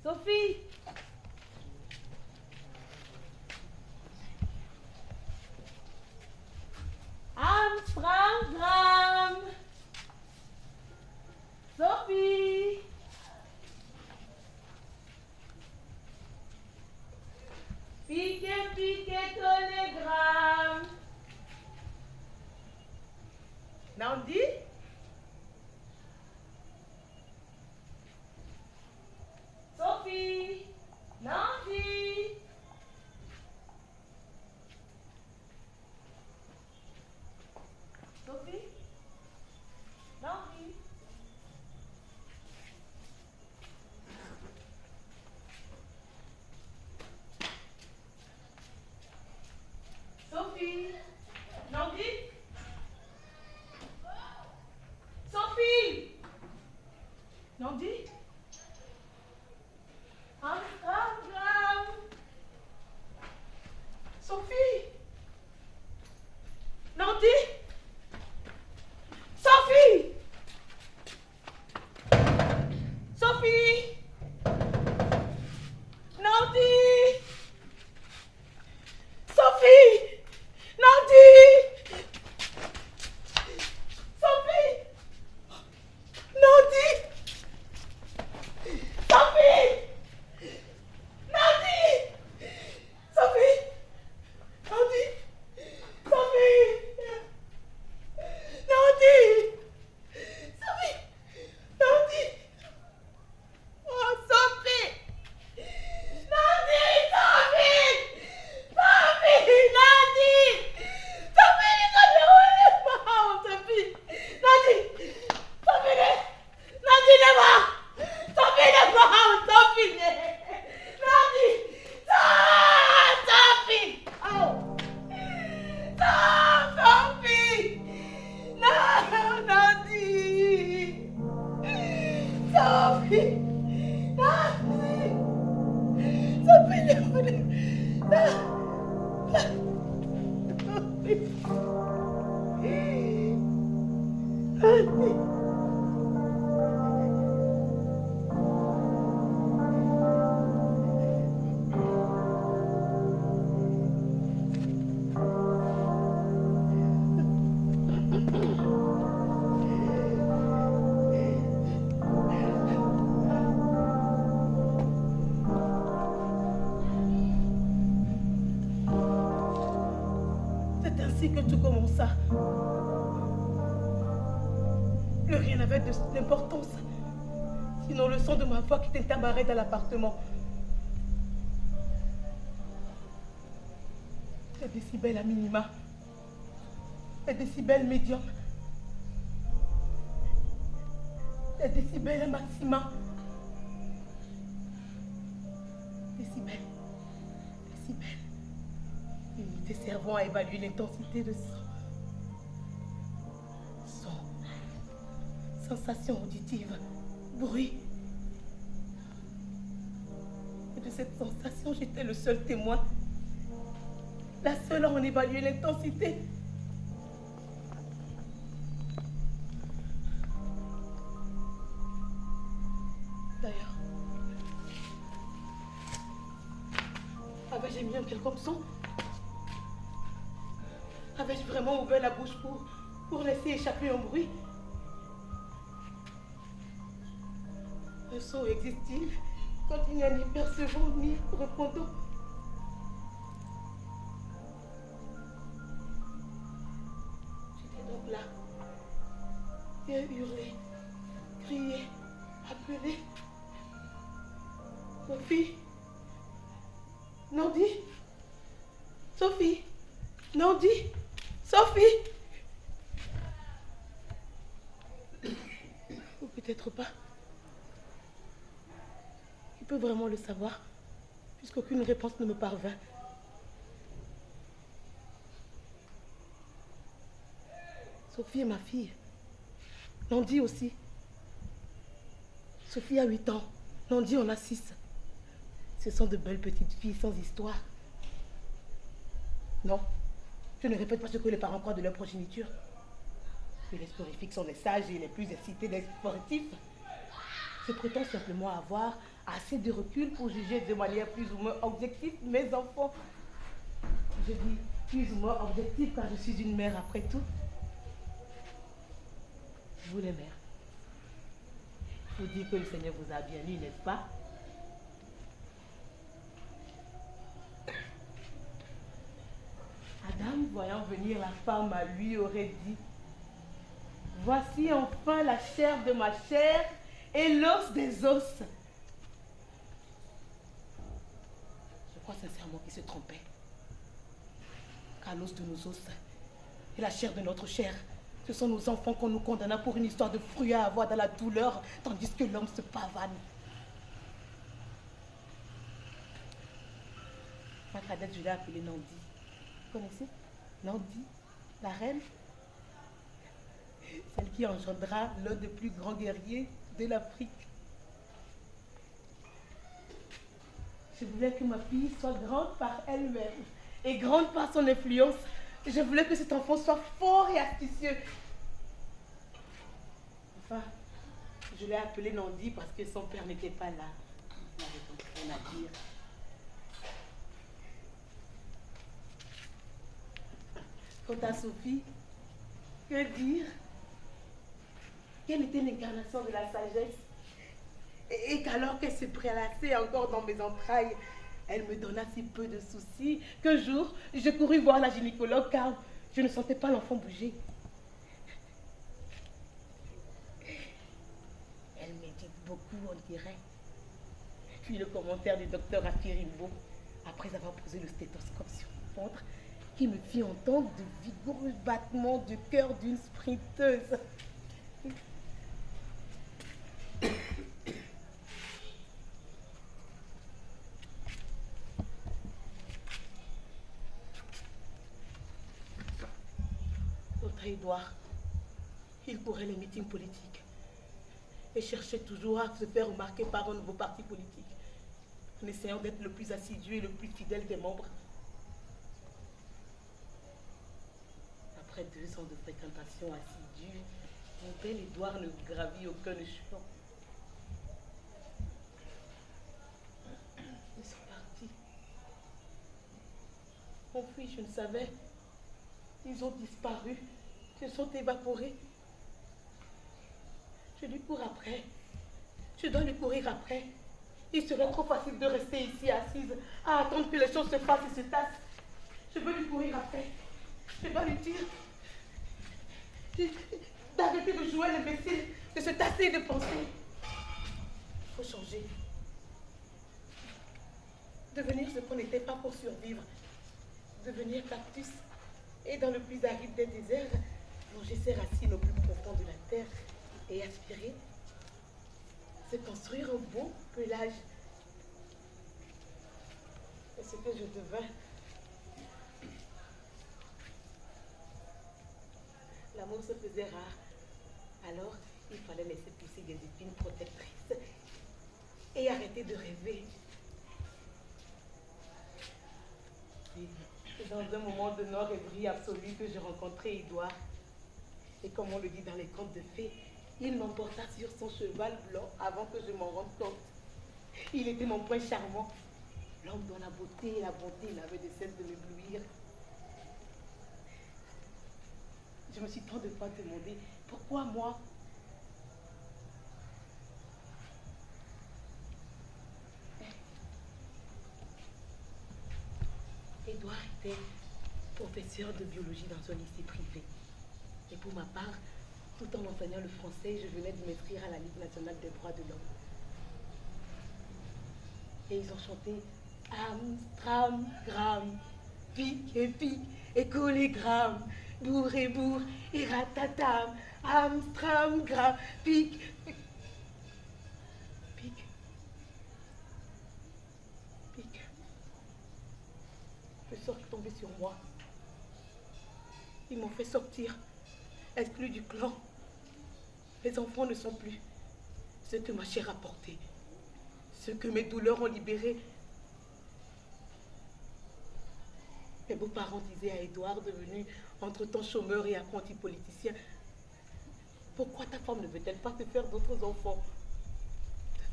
Sophie. Amstramgram. Sophie. Piqué, télégramme. Nandi? Sophie. Nandi. Sophie? Nandi. Sophie? Nandi? Sophie? Nandi? Amstramgram. Sophie? Nandi? Sophie? Sophie? Nandi? Sophie? Nandi? Sophie? Nandi? Sophie? Nandi? Sophie? Nandi? Sophie? Nandi? Sophie? Nandi? Oh, Sophie! Nandi! Sophie! Sophie! Nandi! Sophie! Sophie! Nandi! Sophie! Nandi, lève-moi! Sophie, lève-moi! Sophie! Nandi! Sophie! Oh! Sophie! Non, Nandi! Sophie! Nandi! Sophie, lève-moi! Nandi! C'est ainsi que tout commença. Plus rien n'avait d'importance, sinon le son de ma voix qui tintamarrait dans l'appartement. Des décibels à minima, des décibels médiums, des décibels à maxima. Décibels, décibels. Unité servant à évaluer l'intensité de son. Sensation auditive, bruit. Et de cette sensation, j'étais le seul témoin. La seule à en évaluer l'intensité. D'ailleurs, avais-je émis un quelconque son? Avais-je vraiment ouvert la bouche pour laisser échapper un bruit? Un son existe-t-il quand il n'y a ni percevant ni répondant? J'étais donc là, et hurler, crier, appeler. Sophie? Nandi? Sophie? Nandi? Sophie? Ou peut-être pas. Qui peut vraiment le savoir, puisqu'aucune réponse ne me parvint. Sophie est ma fille. Nandi aussi. Sophie a 8 ans. Nandi en a 6. Ce sont de belles petites filles sans histoire. Non, je ne répète pas ce que les parents croient de leur progéniture. Que les sporifiques sont les sages et les plus excités des sportifs. Je prétends simplement avoir assez de recul pour juger de manière plus ou moins objective mes enfants. Je dis plus ou moins objective car je suis une mère après tout. Vous les mères, il faut dire que le Seigneur vous a bien eu, n'est-ce pas? Adam, voyant venir la femme à lui, aurait dit: voici enfin la chair de ma chair et l'os des os. Je crois sincèrement qu'il se trompait. Car l'os de nos os et la chair de notre chair, ce sont nos enfants qu'on nous condamna pour une histoire de fruits à avoir dans la douleur, tandis que l'homme se pavane. Ma cadette, je l'ai appelée Nandi. Vous connaissez Nandi, la reine? Celle qui engendra l'un des plus grands guerriers de l'Afrique. Je voulais que ma fille soit grande par elle-même et grande par son influence. Je voulais que cet enfant soit fort et astucieux. Enfin, je l'ai appelé Nandi parce que son père n'était pas là. Il n'avait donc rien à dire. Quant à Sophie, que dire? Quelle était l'incarnation de la sagesse? Et qu'alors qu'elle se prélassait encore dans mes entrailles, elle me donna si peu de soucis qu'un jour, je courus voir la gynécologue car je ne sentais pas l'enfant bouger. Elle médite beaucoup, on dirait. Puis le commentaire du docteur Afirimbo, après avoir posé le stéthoscope sur mon ventre, qui me fit entendre de vigoureux battements de cœur d'une sprinteuse. Notre Édouard, il courait les meetings politiques et cherchait toujours à se faire remarquer par un nouveau parti politique, en essayant d'être le plus assidu et le plus fidèle des membres. Après 2 ans de fréquentation assidue, mon bel Édouard ne gravit aucun échelon. Ils sont partis. Enfouis, je ne savais. Ils ont disparu, se sont évaporés. Je lui cours après. Je dois lui courir après. Il serait trop facile de rester ici assise, à attendre que les choses se fassent et se tassent. Je veux lui courir après. Je dois lui dire d'arrêter de jouer l'imbécile, de se tasser et de penser. Il faut changer. Devenir ce qu'on n'était pas pour survivre. Devenir cactus et dans le plus aride des déserts, longer ses racines au plus profond de la terre et aspirer, se construire un beau pelage. C'est ce que je devins. L'amour se faisait rare. Alors, il fallait laisser pousser des épines protectrices et arrêter de rêver. C'est dans un moment de non-rêverie absolue que j'ai rencontré Édouard. Et comme on le dit dans les contes de fées, il m'emporta sur son cheval blanc avant que je m'en rende compte. Il était mon prince charmant, l'homme dont la beauté et la bonté n'avaient de cesse de m'éblouir. Je me suis tant de fois demandé, pourquoi moi? Édouard était professeur de biologie dans un lycée privé. Et pour ma part, tout en enseignant le français, je venais de m'inscrire à la Ligue nationale des droits de l'homme. Et ils ont chanté Amstram, gram, pique, et collégramme, bourre, et ratatam, Amstram, gram, pique, pique. Le sort est tombé sur moi. Ils m'ont fait sortir, exclu du clan. Mes enfants ne sont plus ce que ma chair a porté, ce que mes douleurs ont libéré. Mes beaux-parents disaient à Édouard, devenu entre-temps chômeur et apprenti politicien, pourquoi ta femme ne veut-elle pas te faire d'autres enfants?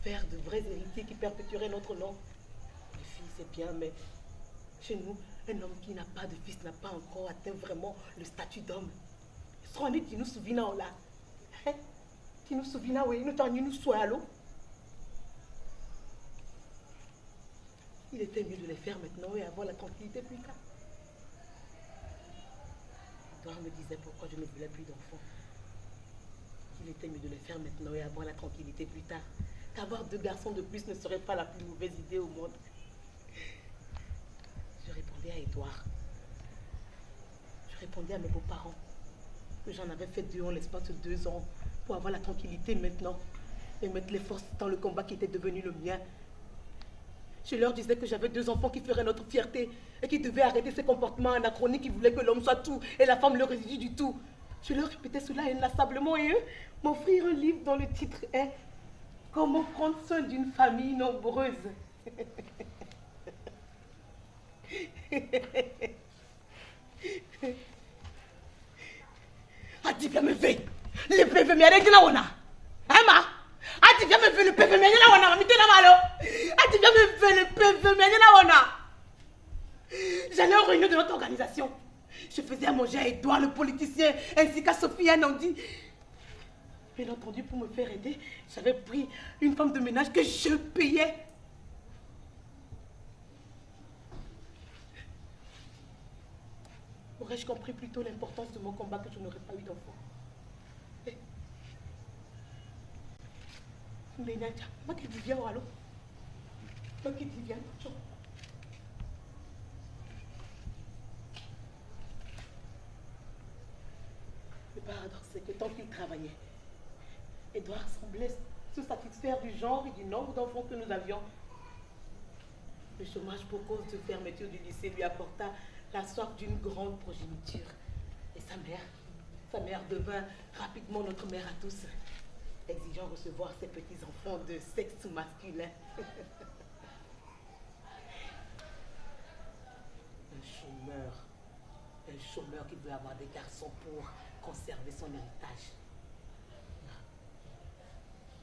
faire de vrais héritiers qui perpétueraient notre nom. Les filles, c'est bien, mais chez nous, un homme qui n'a pas de fils n'a pas encore atteint vraiment le statut d'homme. Souvent, tu nous souviens là. Tu nous souviens, oui, nous t'en nous soyons à l'eau. Il était mieux de les faire maintenant et avoir la tranquillité plus tard. Edouard me disait pourquoi je ne voulais plus d'enfants. Il était mieux de les faire maintenant et avoir la tranquillité plus tard. Qu'avoir 2 garçons de plus ne serait pas la plus mauvaise idée au monde. Je répondais à Edouard. Je répondais à mes beaux-parents que j'en avais fait 2 en l'espace de 2 ans pour avoir la tranquillité maintenant et mettre les forces dans le combat qui était devenu le mien. Je leur disais que j'avais 2 enfants qui feraient notre fierté et qui devaient arrêter ces comportements anachroniques qui voulaient que l'homme soit tout et la femme le résidu du tout. Je leur répétais cela inlassablement et eux m'offrirent un livre dont le titre est « Comment prendre soin d'une famille nombreuse ». Ati viens me ver le PV mi arrête na wana ama ati viens me ver le PV mi na wana mami tena malo ati viens me ver le PV mi na wana. J'allais aux réunions de notre organisation. Je faisais à manger à Edouard le politicien ainsi qu'à Sophie et Nandi. Bien entendu, pour me faire aider, j'avais pris une femme de ménage que je payais. Aurais-je compris plus tôt l'importance de mon combat que je n'aurais pas eu d'enfant? Mais Nadia, moi qui dis viens, allô? Moi qui dis viens, le paradoxe, c'est que tant qu'il travaillait, Edouard semblait se satisfaire du genre et du nombre d'enfants que nous avions. Le chômage pour cause de fermeture du lycée lui apporta la soif d'une grande progéniture. Et sa mère devint rapidement notre mère à tous, exigeant recevoir ses petits-enfants de sexe masculin. Un chômeur qui veut avoir des garçons pour conserver son héritage.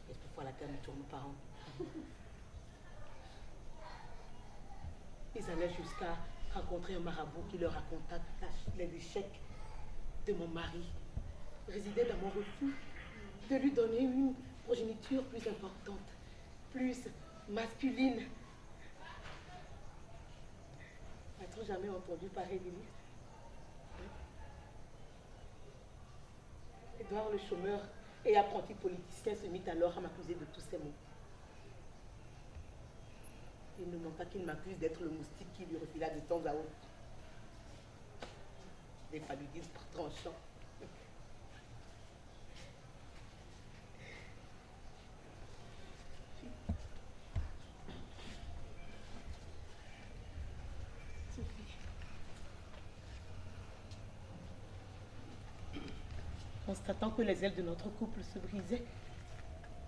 Et parfois la terre me tourne nos parents. Ils allaient jusqu'à rencontrer un marabout qui leur raconta les échecs de mon mari, résidait dans mon refus de lui donner une progéniture plus importante, plus masculine. As-tu jamais entendu parler d'Élise? Edouard le chômeur et apprenti politicien se mit alors à m'accuser de tous ces mots. Il ne manqua qu'il m'accuse d'être le moustique qui lui refila de temps à autre des paludismes par tranchant. Constatant que les ailes de notre couple se brisaient,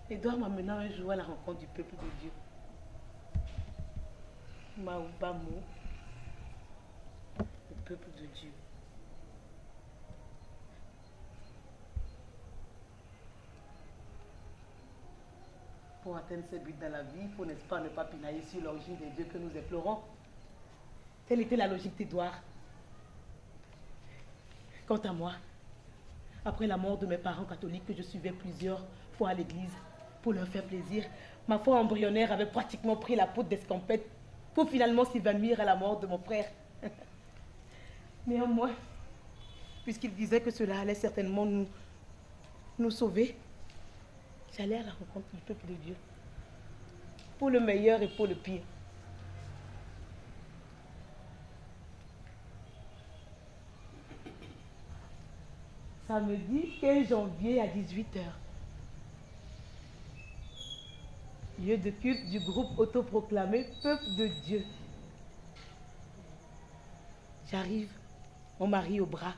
Edouard m'amena un jour à la rencontre du peuple de Dieu. Maoubamo, le peuple de Dieu. Pour atteindre ses buts dans la vie, il faut, n'est-ce pas, ne pas pinailler sur l'origine des dieux que nous implorons. Telle était la logique d'Edouard. Quant à moi, après la mort de mes parents catholiques que je suivais plusieurs fois à l'église pour leur faire plaisir, ma foi embryonnaire avait pratiquement pris la peau d'escampette pour finalement s'évanouir à la mort de mon frère. Néanmoins, puisqu'il disait que cela allait certainement nous sauver, j'allais à la rencontre du peuple de Dieu, pour le meilleur et pour le pire. Samedi 15 janvier à 18h. Lieu de culte du groupe autoproclamé Peuple de Dieu. J'arrive, mon mari au bras,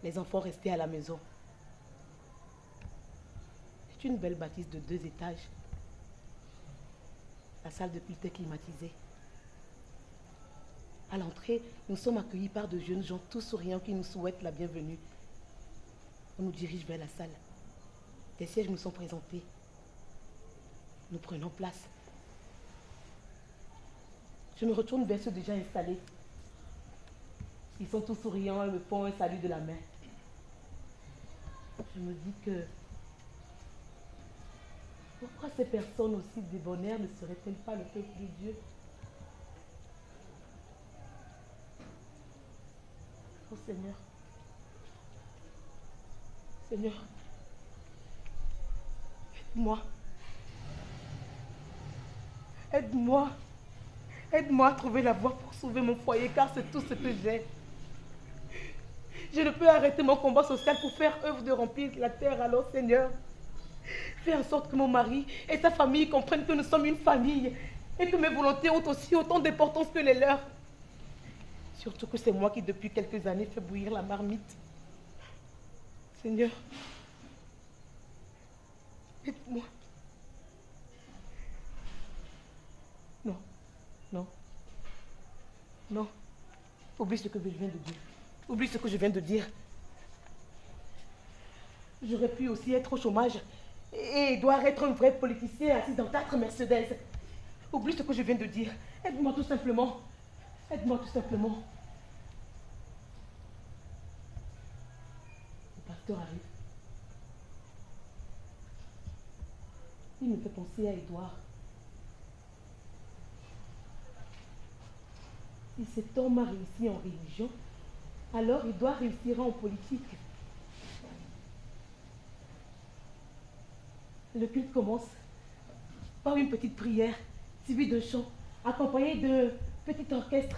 les enfants restés à la maison. C'est une belle bâtisse de 2 étages. La salle de culte est climatisée. À l'entrée, nous sommes accueillis par de jeunes gens tous souriants qui nous souhaitent la bienvenue. On nous dirige vers la salle. Des sièges nous sont présentés. Nous prenons place. Je me retourne vers ceux déjà installés. Ils sont tous souriants et me font un salut de la main. Je me dis que pourquoi ces personnes aussi débonnaires ne seraient-elles pas le peuple de Dieu? Oh Seigneur. Seigneur, aide-moi. Aide-moi. Aide-moi à trouver la voie pour sauver mon foyer, car c'est tout ce que j'ai. Je ne peux arrêter mon combat social pour faire œuvre de remplir la terre. Alors, Seigneur, fais en sorte que mon mari et sa famille comprennent que nous sommes une famille et que mes volontés ont aussi autant d'importance que les leurs. Surtout que c'est moi qui, depuis quelques années, fais bouillir la marmite. Seigneur, aide-moi. Non, non, non. Oublie ce que je viens de dire. Oublie ce que je viens de dire. J'aurais pu aussi être au chômage et Edouard être un vrai politicien assis dans 4 Mercedes. Oublie ce que je viens de dire. Aide-moi tout simplement. Aide-moi tout simplement. Le pasteur arrive. Il me fait penser à Edouard. Si cet homme a réussi en religion, alors il doit réussir en politique. Le culte commence par une petite prière, suivie d'un chant, accompagné d'un petit orchestre.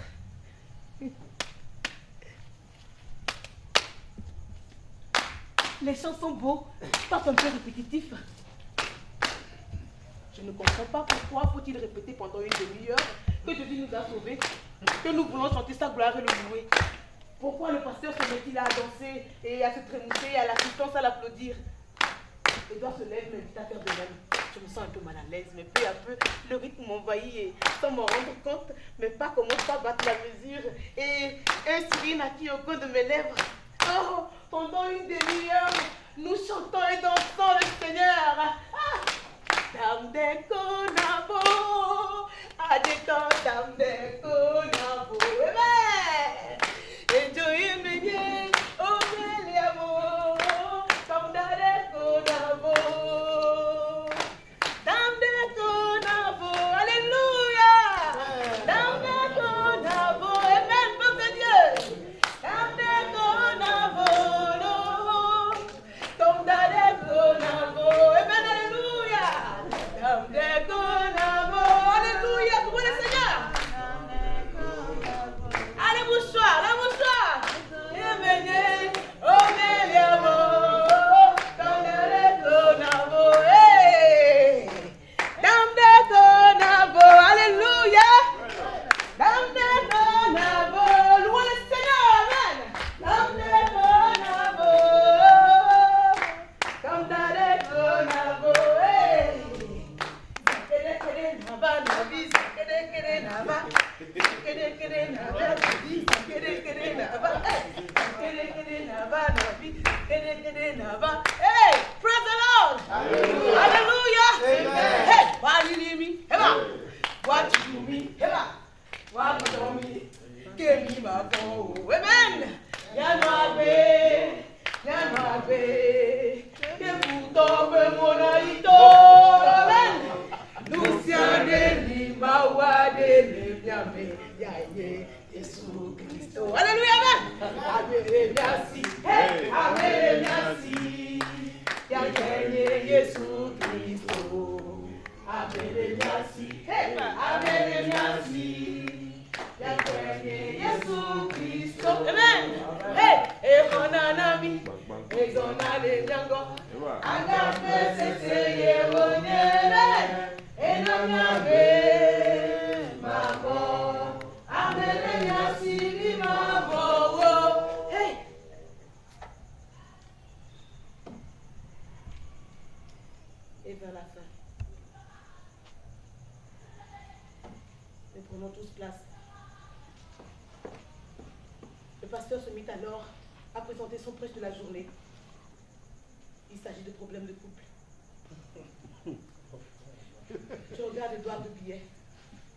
Les chants sont beaux, pas un peu répétitifs. Je ne comprends pas pourquoi faut-il répéter pendant une demi-heure que Jésus nous a sauvés, que nous voulons chanter sa gloire et le louer. Pourquoi le pasteur se met-il à danser et à se trémousser, à l'assistance à l'applaudir? Edouard se lève, m'invite à faire de même. Je me sens un peu mal à l'aise, mais peu à peu, le rythme m'envahit et sans m'en rendre compte, mes pas commencent à battre la mesure et un sourire naquit au coin de mes lèvres. Oh, pendant une demi-heure, nous chantons et dansons le Seigneur. Ah! Dame de Konabo, Adeton Dame de Konabo, Amen. Enjoy me, oh Meliamo, Dame de Konabo, Dame de Konabo, Alléluia. Dame de Konabo, Amen, peuple de Dieu. Dame de Konabo, Dame de Konabo, Amen, Alléluia. Alléluia, pour le Seigneur. Allez, mouchoir, la mouchoir. Alléluia. Louez le Seigneur, amen. Hey, praise the Lord. Hallelujah. Hey, why you need me? What you do me? What you do me? Give me my phone. Amen. Yanwabe, que vous tombez mon aïto. Amen. Luciane lima wade nyame yaye Yesu Kristo. Alléluia, amen. Amen, merci. Hey, amen, merci. Yaye Yesu Kristo. Amen, merci. Hey, amen, merci. Yaye Yesu Kristo. Amen. Hey, ekonanami, ezonale nyango. Agape seseye wonyere. Enamyabe mabo. Amen, merci, mabo. Hey. Et vers la fin, nous prenons tous place. Le pasteur se mit alors à présenter son prêche de la journée. Il s'agit de problèmes de couple. Je regarde Edouard de Billet.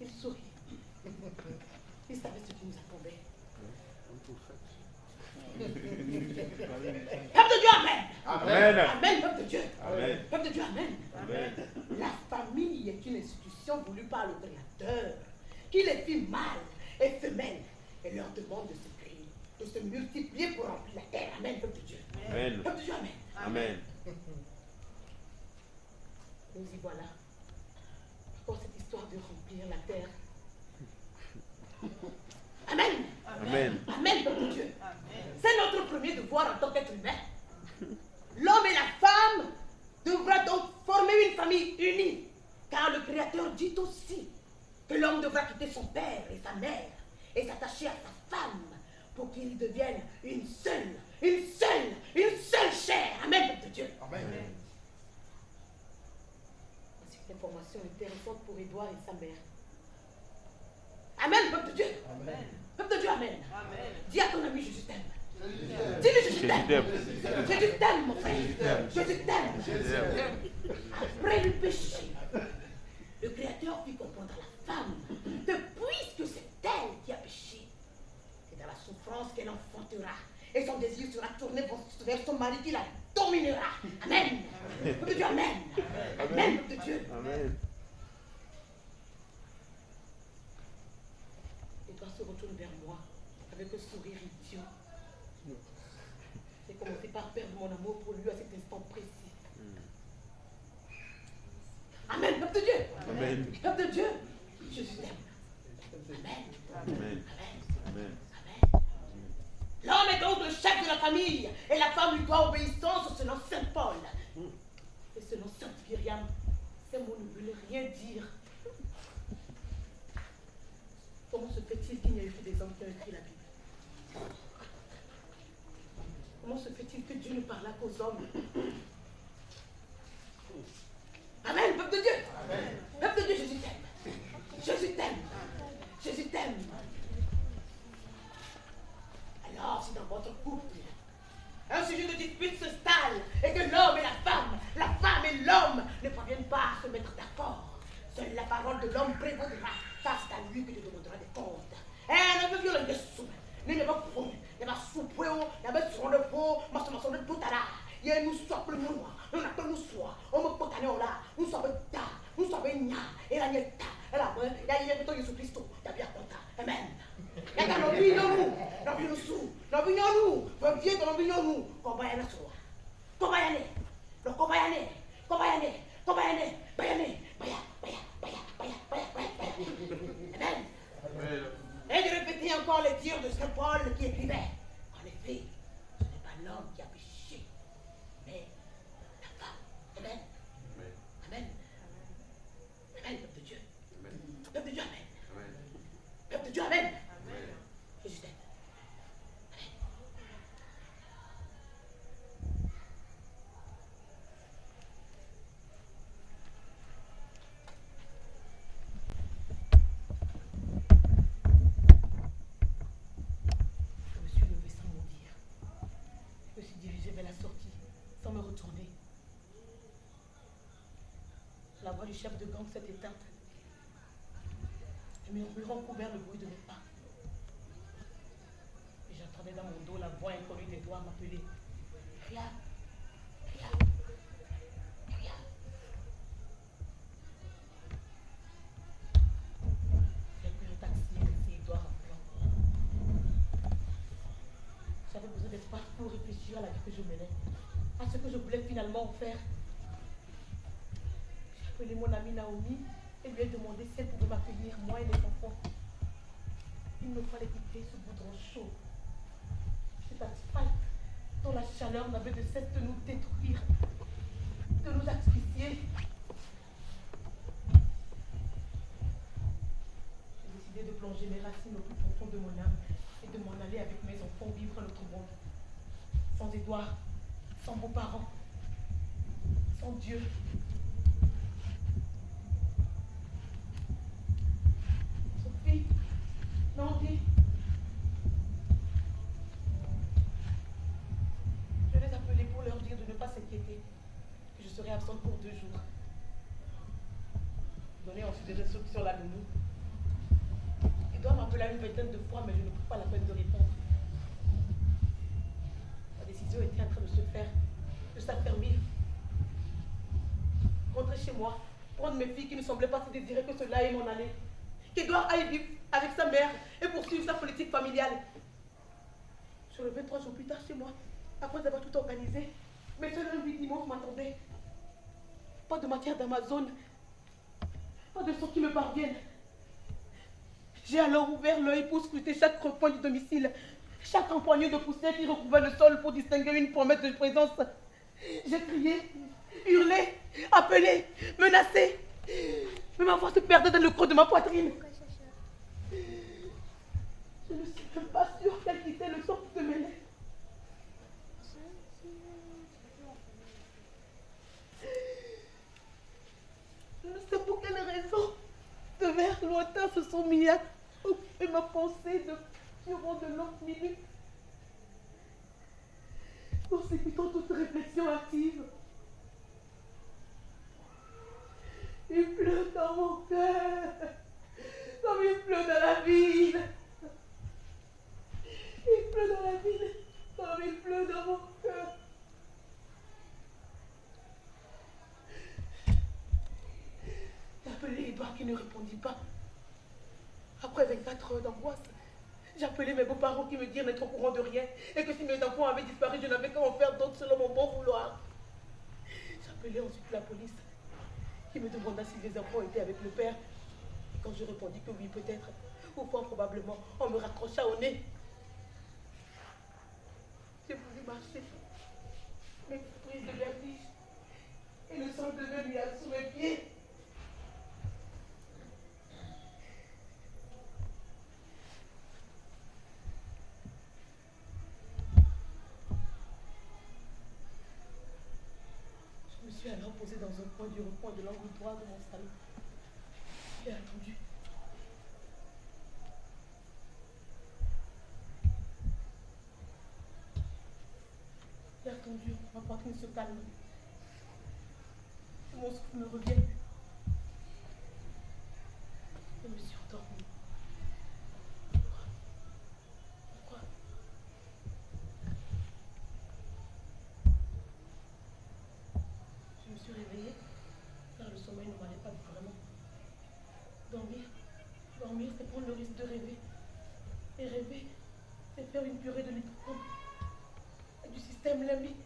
Il sourit. Il savait ce qui nous attendait. Peuple de Dieu, Amen. Amen. Amen, peuple de Dieu. Amen. Peuple de Dieu, Amen. Amen. La famille est une institution voulue par le Créateur, qui les fit mâles et femelles et leur demande de se créer, de se multiplier pour remplir la terre. Amen, peuple de Dieu. Amen. Peuple de Dieu, Amen. Amen. Nous y voilà. Pour cette histoire de remplir la terre. Amen. Amen. Amen, peuple de Dieu. C'est notre premier devoir en tant qu'être humain. L'homme et la femme devraient donc former une famille unie. Car le Créateur dit aussi que l'homme devra quitter son père et sa mère et s'attacher à sa femme pour qu'ils deviennent une seule chair. Amen, peuple de Dieu. Amen. C'est une information intéressante pour Édouard et sa mère. Amen, peuple de Dieu. Amen. Peuple de Dieu, Amen. Amen. Dis à ton ami, Jésus t'aime. Dis-lui, Jésus t'aime. Jésus t'aime, mon frère. Jésus t'aime. Après le péché, le Créateur fit comprendre à la femme que puisque c'est elle qui a péché, c'est dans la souffrance qu'elle enfantera. Et son désir sera tourné vers son mari qui la dominera. Amen. Peuple de Dieu, Amen. Amen, peuple de Dieu. Amen. Edouard se retourne vers moi avec un sourire idiot. J'ai commencé par perdre mon amour pour lui à cet instant précis. Amen, peuple de Dieu. Amen. Peuple de Dieu, Jésus t'aime. Amen. Amen. Amen. Amen. L'homme est donc le chef de la famille et la femme lui doit obéissance au nom Saint Paul. Et ce nom Saint Myriam, ces mots ne veulent rien dire. Comment se fait-il qu'il n'y ait eu que des hommes qui ont écrit la Bible? Comment se fait-il que Dieu ne parla qu'aux hommes? Amen, peuple de Dieu. Amen. Peuple de Dieu, Jésus t'aime. Jésus t'aime. Jésus t'aime. Alors, si dans votre couple, un sujet de dispute s'installe et que l'homme et la femme et l'homme ne parviennent pas à se mettre d'accord, seule la parole de l'homme prévaudra. Ça, c'est à lui que tu demanderas des comptes. Eh, ne me violez de sous. Ne me pas ne me souper, ne me sur le pot, de tout à l'heure. Il y a nous sommes le noir, nous n'avons nous soir, on me peut aller là, nous sommes ta, nous sommes nya, et la nieta, et la main, il y a une Jésus Christ, il y a bien content. Amen. Il y a nos vies dans nous, nos vies nous sous, nos vies dans nous, nos vies dans nos vies dans nous, combat y a notre combat y a né, le combat y a né, combat y a né, combat y a né, baya, Amen. Et de répéter encore les dires de Saint Paul qui écrivait. En effet, ce n'est pas l'homme qui a péché, mais la femme. Amen. Amen. Amen, peuple de Dieu. Peuple de Dieu, Amen. Peuple de Dieu, Amen. Jésus t'aime. La voix du chef de gang s'est éteinte. Et mes murmures ont couvert le bruit de mes pas. Et j'entendais dans mon dos la voix inconnue d'Edouard m'appeler. Rien. J'ai pris un taxi et laissé Edouard en plan. J'avais besoin d'espace pour réfléchir à la vie que je menais, à ce que je voulais finalement faire. J'ai appelé mon amie Naomi et lui ai demandé si elle pouvait m'accueillir, moi et les enfants. Il me fallait quitter ce goudron chaud, cet asphalte dont la chaleur n'avait de cesse de nous détruire, de nous asphyxier. J'ai décidé de plonger mes racines au plus profond de mon âme et de m'en aller avec mes enfants vivre un autre monde. Sans Édouard, sans vos parents, sans Dieu. Sophie, Nandi, je les appelais pour leur dire de ne pas s'inquiéter, que je serai absente pour 2 jours. donné ensuite des instructions là de nous. Il doit m'appeler une vingtaine de fois, mais je ne prends pas la peine de répondre. La décision était en train de se faire, de s'affermir. Rentrer chez moi, prendre mes filles qui ne semblaient pas se désirer que cela et m'en aller. Qu'Edouard aille vivre avec sa mère et poursuivre sa politique familiale. Je reviens 3 jours plus tard chez moi, après avoir tout organisé. Mais seul un dimanche m'attendait. Pas de matière d'Amazon, pas de sons qui me parviennent. J'ai alors ouvert l'œil pour scruter chaque recoin du domicile, chaque empoignure de poussière qui recouvrait le sol pour distinguer une promesse de présence. J'ai crié, hurlé, appelé, menacé. Mais ma voix se perdait dans le creux de ma poitrine. Je ne suis même pas sûre qu'elle quittait le son de mes lèvres. Je ne sais pour quelle raison de vers lointains se sont mis à occuper ma pensée durant de longues minutes. Consécutant toute réflexion active. Il pleut dans mon cœur, comme il pleut dans la ville. Il pleut dans la ville, comme il pleut dans mon cœur. J'ai appelé Edouard qui ne répondit pas. Après 24 heures d'angoisse, j'ai appelé mes beaux-parents qui me dirent n'être au courant de rien et que si mes enfants avaient disparu, je n'avais qu'à en faire d'autres selon mon bon vouloir. J'ai appelé ensuite la police qui me demanda si les enfants étaient avec le père. Quand je répondis que oui, peut-être, ou fort probablement, on me raccrocha au nez. J'ai voulu marcher, mais prise de vertige, et le sang devait lui sous mes pieds. Je me suis alors posée dans un coin du recoin de l'angle droit de mon salon. J'ai attendu. J'ai attendu, ma poitrine se calme. Mon souffle me revient. Je me suis endormie. Pourquoi? Je me suis réveillée, car le sommeil ne m'allait pas vraiment. Dormir, c'est prendre le risque de rêver. Et rêver, c'est faire une purée de l'hippocampe et du système limbique.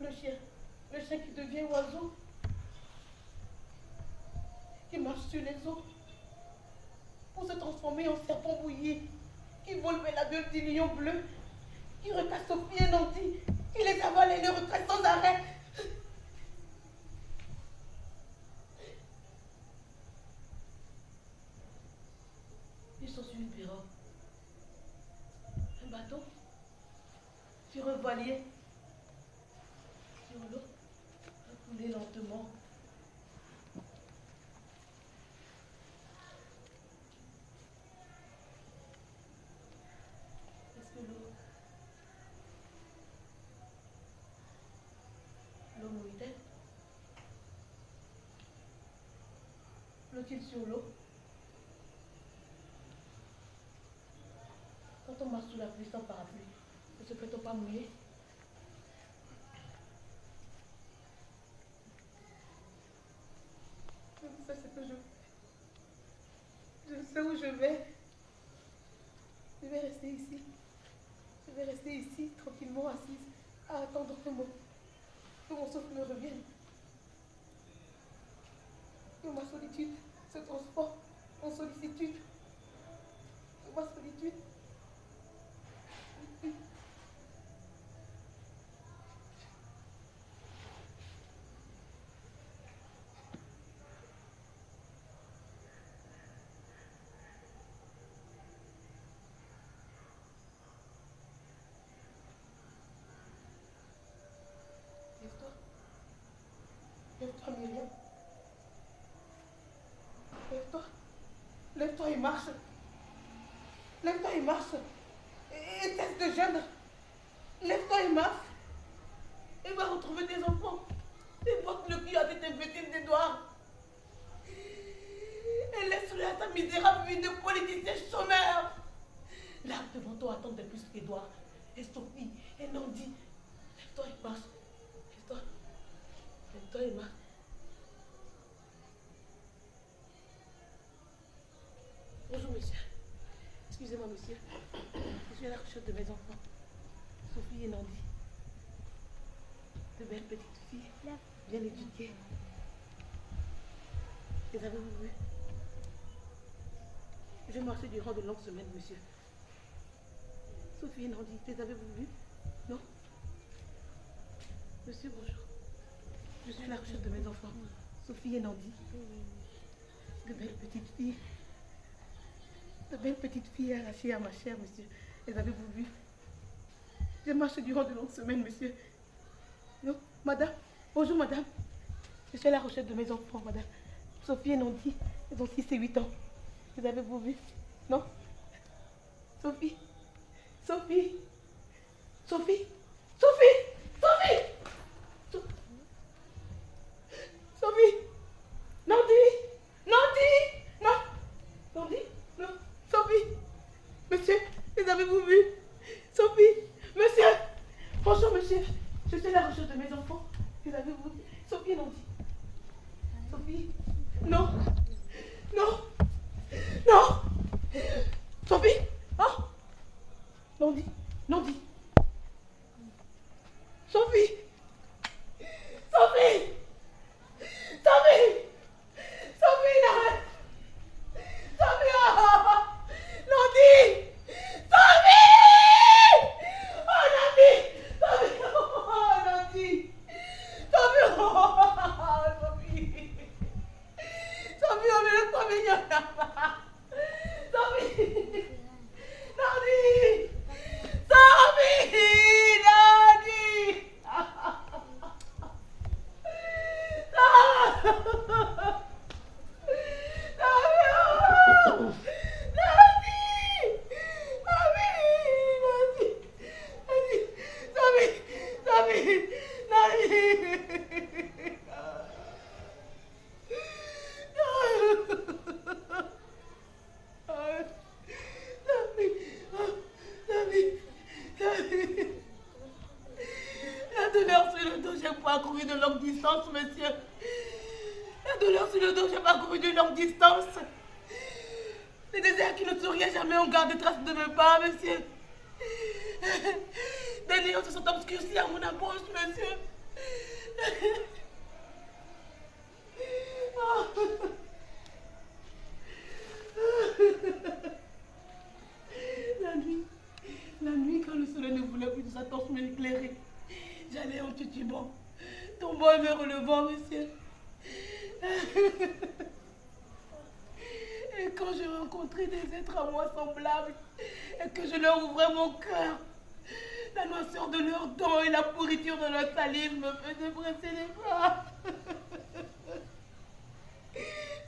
Le chien qui devient oiseau, qui marche sur les eaux, pour se transformer en serpent bouilli, qui vole vers la gueule du lion bleu, qui recasse aux pieds nantis, qui les avale et les retraite sans arrêt. Ils sont sur une pirogue. Un bateau sur un voilier. Sur l'eau, à couler lentement. Est-ce que l'eau mouille-t-elle? Flotte-t-il sur l'eau? Quand on marche sous la pluie sans parapluie, ne se fait-on pas mouiller? Je ne sais ce que je fais. Je ne sais où je vais. Je vais rester ici. Je vais rester ici, tranquillement assise, à attendre que mon souffle me revienne. Que ma solitude se transforme en sollicitude. Que ma solitude. Lève-toi. Lève-toi, Myriam. Lève-toi. Lève-toi et marche. Lève-toi et marche. Et cesse de gêner. Lève-toi et marche. Et va retrouver tes enfants. Et porte le cul à cette bêtise d'Edouard. misérable vie de politicien chômeur. Là, devant toi, attendent plus qu'Edouard et Sophie et Nandi. Lève-toi et marche. Lève-toi. Lève-toi et marche. Bonjour, monsieur. Excusez-moi, monsieur. Je suis à la recherche de mes enfants. Sophie et Nandi. De belles petites filles, bien éduquées. Les avez-vous vues? J'ai marché durant de longues semaines, monsieur. Sophie et Nandi, les avez-vous vues? Non? Monsieur, bonjour. Je suis à la recherche de mes enfants. Sophie et Nandi. De belles petites filles. De belles petites filles arrachées à ma chair, monsieur. Les avez-vous vues? J'ai marché durant de longues semaines, monsieur. Non, madame. Bonjour, madame. Je suis à la recherche de mes enfants, madame. Sophie et Nandi, ils ont 6 et 8 ans. Les avez-vous vus? Non? Sophie? Sophie? Sophie? Sophie? Sophie? Sophie? Nandi? Nandi? Non? Nandi? Non? Sophie? Monsieur, les avez-vous vus? Sophie? Monsieur? Bonjour, monsieur. Je suis à la recherche de mes enfants. Les avez-vous vus? Sophie et Nandi? Sophie? Non? Non? Non? Sophie? Oh? Nandi? Nandi? Sophie? Sophie? Sophie? Sophie, non! Sophie! Oh! Nandi! Sophie! Oh, Nandi! Sophie! Oh, Nandi! Sophie! Oh, Sophie! Sophie, on est le premier là-bas! Sophie! Nandi! Sophie! Nandi! La douleur sur le dos, j'ai parcouru de longue distance, monsieur. La douleur sur le dos, j'ai parcouru de longue distance. Les déserts qui ne souriaient jamais ont gardé trace de mes pas, monsieur. Des néons se sont obscurcis à mon approche, monsieur. La nuit, quand le soleil ne voulait plus de sa torche m'éclairer, j'allais en titubant, tombant et me relevant, monsieur. Et quand je rencontrais des êtres à moi semblables et que je leur ouvrais mon cœur, la noirceur de leurs dents et la pourriture de leur salive me faisaient presser les bras.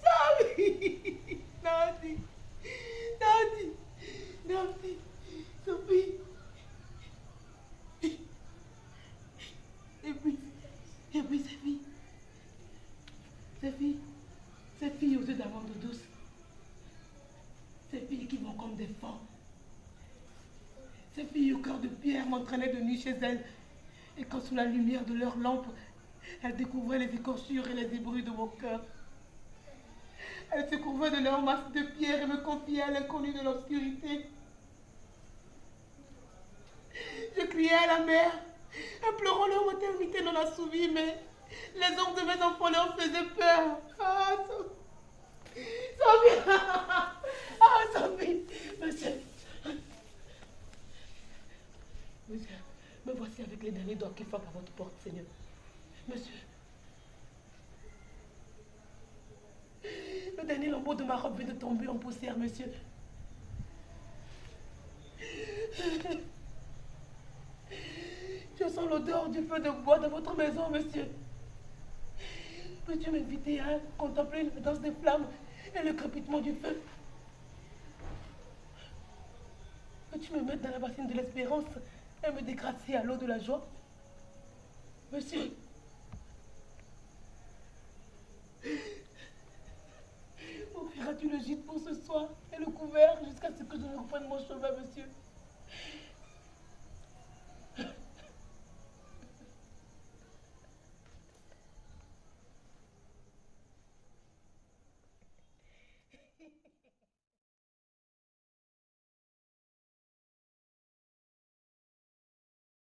Sophie! Nandi! Nandi! Nandi! Sophie! Et puis ces filles aux yeux d'amande douce, ces filles qui vont comme des fans, ces filles au cœur de pierre m'entraînaient de nuit chez elles, et quand sous la lumière de leurs lampes, elles découvraient les écorchures et les ébruits de mon cœur. Elles se couvraient de leur masque de pierre et me confiaient à l'inconnu de l'obscurité. Je criais à la mer, implorant leur maternité non assouvie, mais les hommes de mes enfants leur faisaient peur. Ah, Sophie! Ah, Sophie! Monsieur! Monsieur, me voici avec les derniers doigts qui frappent à votre porte, Seigneur. Monsieur. Le dernier lambeau de ma robe vient de tomber en poussière, monsieur. Je sens l'odeur du feu de bois de votre maison, monsieur. Peux-tu m'inviter à contempler la danse des flammes et le crépitement du feu? Peux-tu me mettre dans la bassine de l'espérance et me dégracier à l'eau de la joie? Monsieur. Mettras-tu le gîte pour ce soir et le couvert jusqu'à ce que je ne reprenne mon chemin, monsieur?